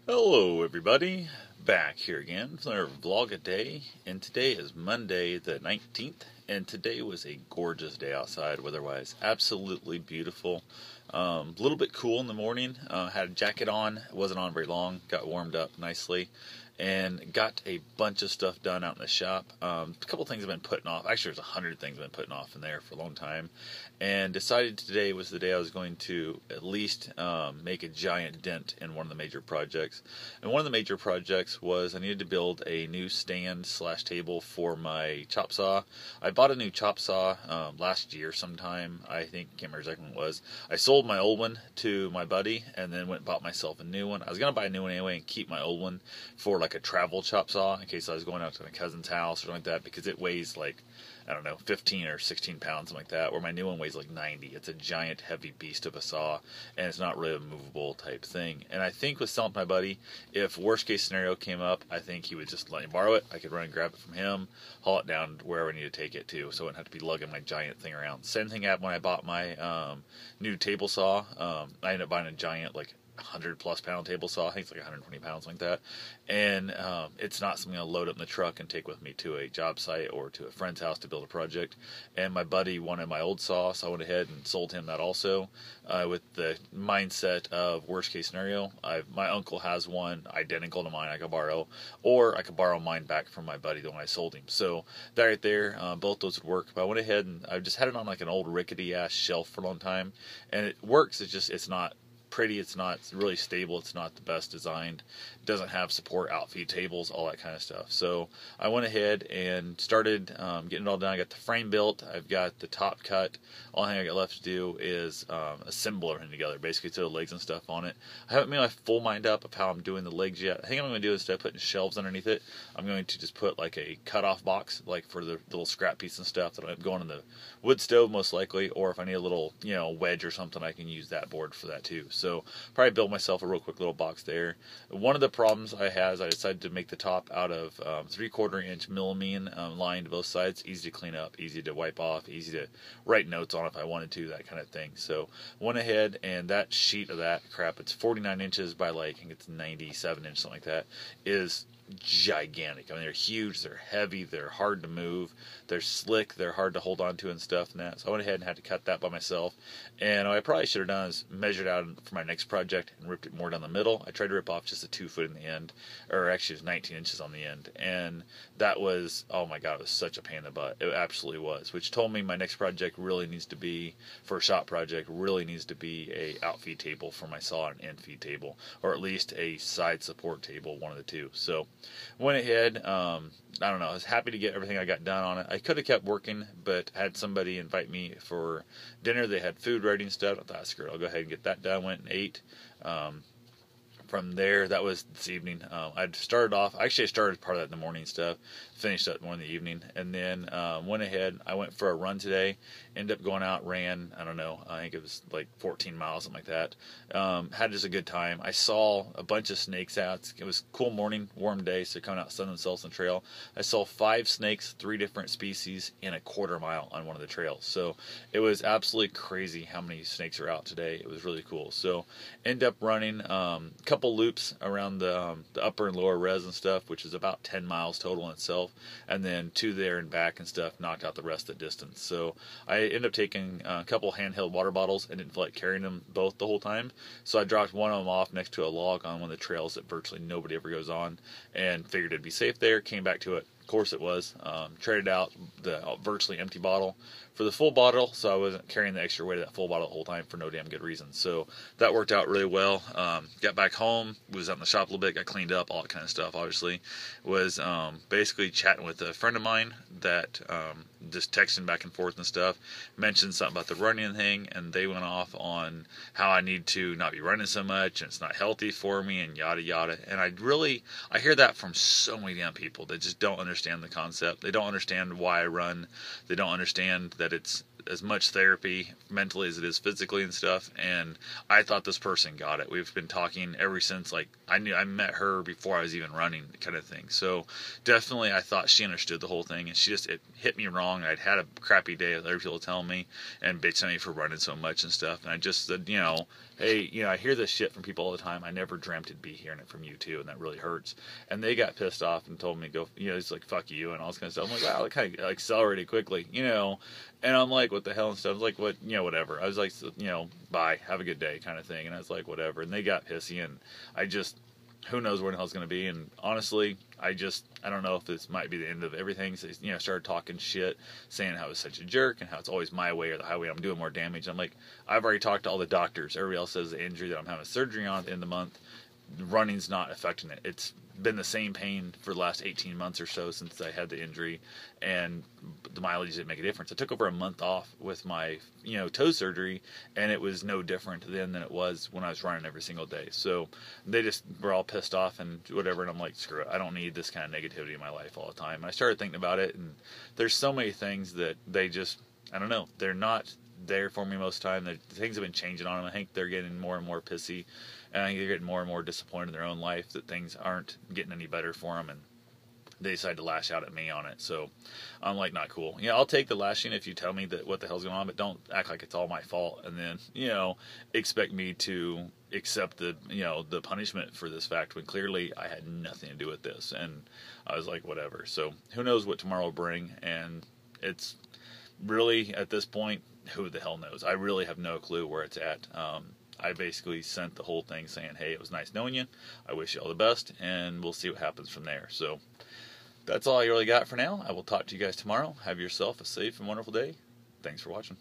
Hello everybody, back here again for another vlog a day, and today is Monday the 19th, and today was a gorgeous day outside weather-wise, absolutely beautiful. A little bit cool in the morning, had a jacket on, it wasn't on very long, got warmed up nicely, and got a bunch of stuff done out in the shop. A couple things I've been putting off, actually there's 100 things I've been putting off in there for a long time, and decided today was the day I was going to at least make a giant dent in one of the major projects. And one of the major projects was I needed to build a new stand slash table for my chop saw. I bought a new chop saw last year sometime, I think, can't remember exactly when it was. I sold my old one to my buddy and then went and bought myself a new one. I was going to buy a new one anyway and keep my old one for like a travel chop saw in case I was going out to my cousin's house or something like that, because it weighs like, I don't know, 15 or 16 pounds, something like that, where my new one weighs like 90. It's a giant, heavy beast of a saw, and it's not really a movable type thing. And I think with selling to my buddy, if worst case scenario came up, I think he would just let me borrow it. I could run and grab it from him, haul it down wherever I need to take it to, so I wouldn't have to be lugging my giant thing around. Same thing happened when I bought my new table saw. I ended up buying a giant, like, 100+ pound table saw. I think it's like 120 pounds, like that. And it's not something I'll load up in the truck and take with me to a job site or to a friend's house to build a project. And my buddy wanted my old saw, so I went ahead and sold him that also, with the mindset of worst case scenario. My uncle has one identical to mine I could borrow, or I could borrow mine back from my buddy, the one I sold him. So that right there, both those would work. But I went ahead and I just had it on like an old rickety ass shelf for a long time, and it works. It's not pretty, it's not really stable, it's not the best designed, it doesn't have support outfeed tables, all that kind of stuff. So I went ahead and started getting it all done. I got the frame built, I've got the top cut. All thing I got left to do is assemble everything together, basically throw the legs and stuff on it. I haven't made my full mind up of how I'm doing the legs yet. I think I'm going to do, instead of putting shelves underneath it, I'm going to just put like a cutoff box, like for the little scrap piece and stuff that I'm going in the wood stove most likely, or if I need a little, wedge or something, I can use that board for that too. So probably build myself a real quick little box there. One of the problems I had is I decided to make the top out of 3/4 inch melamine lined both sides. Easy to clean up, easy to wipe off, easy to write notes on if I wanted to, that kind of thing. So went ahead, and that sheet of that crap, it's 49 inches by like, I think it's 97 inches, something like that, is gigantic. I mean, they're huge, they're heavy, they're hard to move, they're slick, they're hard to hold on to and stuff and that. So I went ahead and had to cut that by myself. And what I probably should have done is measured out for my next project and ripped it more down the middle. I tried to rip off just a 2 foot in the end, or actually it was 19 inches on the end. And that was, oh my god, it was such a pain in the butt. It absolutely was, which told me my next project really needs to be, for a shop project, really needs to be a outfeed table for my saw and an infeed table, or at least a side support table, one of the two. So went ahead, I don't know, I was happy to get everything I got done on it. I could have kept working, but had somebody invite me for dinner. They had food ready and stuff. I thought, screw it, I'll go ahead and get that done. Went and ate. From there, that was this evening. I started off, actually I started part of that in the morning stuff, finished that more in the evening, and then went ahead, I went for a run today, ended up going out, ran, I don't know, I think it was like 14 miles, something like that. Had just a good time. I saw a bunch of snakes out. It was a cool morning, warm day, so coming out, sunning themselves on the trail. I saw 5 snakes, 3 different species, in a quarter mile on one of the trails. So it was absolutely crazy how many snakes are out today. It was really cool. So ended up running couple loops around the upper and lower res and stuff, which is about 10 miles total in itself, and then 2 there and back and stuff, knocked out the rest of the distance. So I ended up taking a couple handheld water bottles and didn't feel like carrying them both the whole time, so I dropped one of them off next to a log on one of the trails that virtually nobody ever goes on, and figured it'd be safe there. Came back to it. Of course it was. Traded out the virtually empty bottle for the full bottle, so I wasn't carrying the extra weight of that full bottle the whole time for no damn good reason. So that worked out really well. Got back home, was out in the shop a little bit, got cleaned up, all that kind of stuff, obviously. Was basically chatting with a friend of mine that just texting back and forth and stuff, mentioned something about the running thing, and they went off on how I need to not be running so much, and it's not healthy for me, and yada yada. And I hear that from so many damn people that just don't understand the concept. They don't understand why I run. They don't understand that it's as much therapy mentally as it is physically and stuff. And I thought this person got it. We've been talking ever since, like, I met her before I was even running, kind of thing. So definitely I thought she understood the whole thing, and it hit me wrong. I'd had a crappy day with other people telling me and bitching at me for running so much and stuff. And I just said, hey, I hear this shit from people all the time. I never dreamt it'd be hearing it from you too, and that really hurts. And they got pissed off and told me, go, it's like, fuck you, and all this kind of stuff. I'm like, wow, it kind of accelerated quickly, and I'm like, what the hell and stuff. I was like, what, whatever. I was like, bye, have a good day, kind of thing. And I was like, whatever. And they got pissy, and who knows where the hell it's going to be. And honestly, I don't know if this might be the end of everything. So, started talking shit, saying how I was such a jerk and how it's always my way or the highway. I'm doing more damage. I'm like, I've already talked to all the doctors. Everybody else says the injury that I'm having surgery on at the end of the month, running's not affecting it. It's been the same pain for the last 18 months or so since I had the injury, and the mileage didn't make a difference. I took over a month off with my, toe surgery, and it was no different then than it was when I was running every single day. So they just were all pissed off and whatever, and I'm like, screw it. I don't need this kind of negativity in my life all the time. And I started thinking about it, and there's so many things that they just, I don't know, they're not there for me most of the time. The things have been changing on them. I think they're getting more and more pissy, and I think they're getting more and more disappointed in their own life that things aren't getting any better for them, and they decide to lash out at me on it. So I'm like, not cool. I'll take the lashing if you tell me that what the hell's going on, but don't act like it's all my fault, and then expect me to accept the the punishment for this fact when clearly I had nothing to do with this. And I was like, whatever. So who knows what tomorrow will bring, and it's really, at this point, who the hell knows? I really have no clue where it's at. I basically sent the whole thing saying, hey, it was nice knowing you. I wish you all the best, and we'll see what happens from there. So that's all I really got for now. I will talk to you guys tomorrow. Have yourself a safe and wonderful day. Thanks for watching.